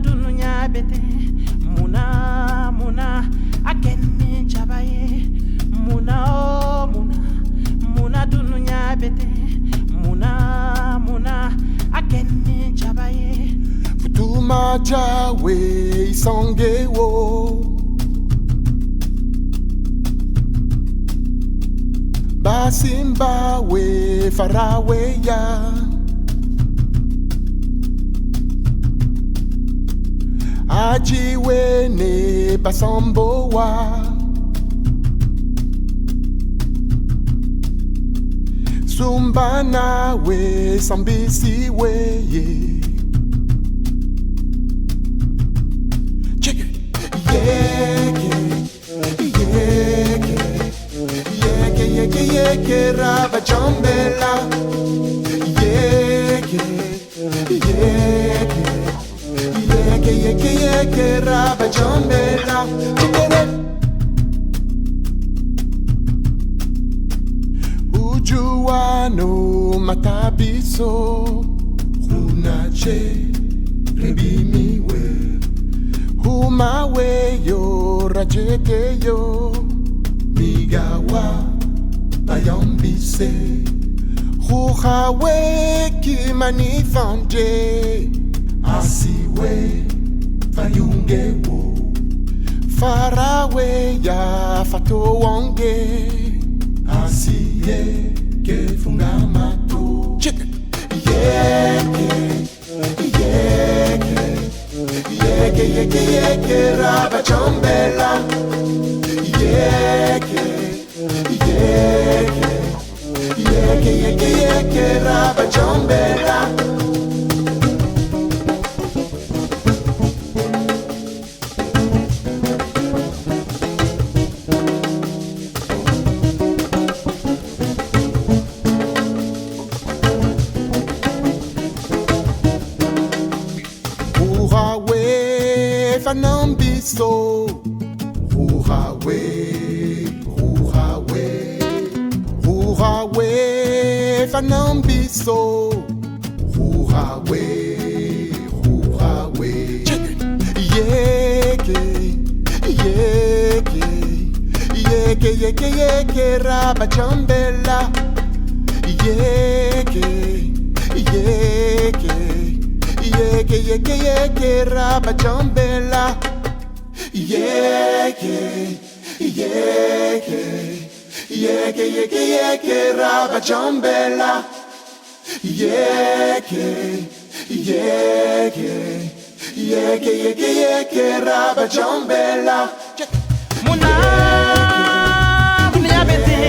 dununya bete muna akeni chabaye muna o muna dununya bete muna akeni chabaye Futuma jawe isongewo Basimba we farawe ya Ajiwe ne basambo wa Sumbana we sambisi we Check it. Yeke raba jambela Yeke raba jambela Ujuano matabiso Hunache rebimiwe Humawe yo rajete yo Migawa Ayombise Huhawe kimani fanje Asiwe Fayungewo Farawe ya fatowange Asiye ke fungamato Yeke raba chombela Yeke raba chombela Huhawe fanambiso Huhawe fanambiso Huhawe Yeke raba jambela Yeke raba jambela Yeke raba jambela Yeke raba jambela muna dununya bete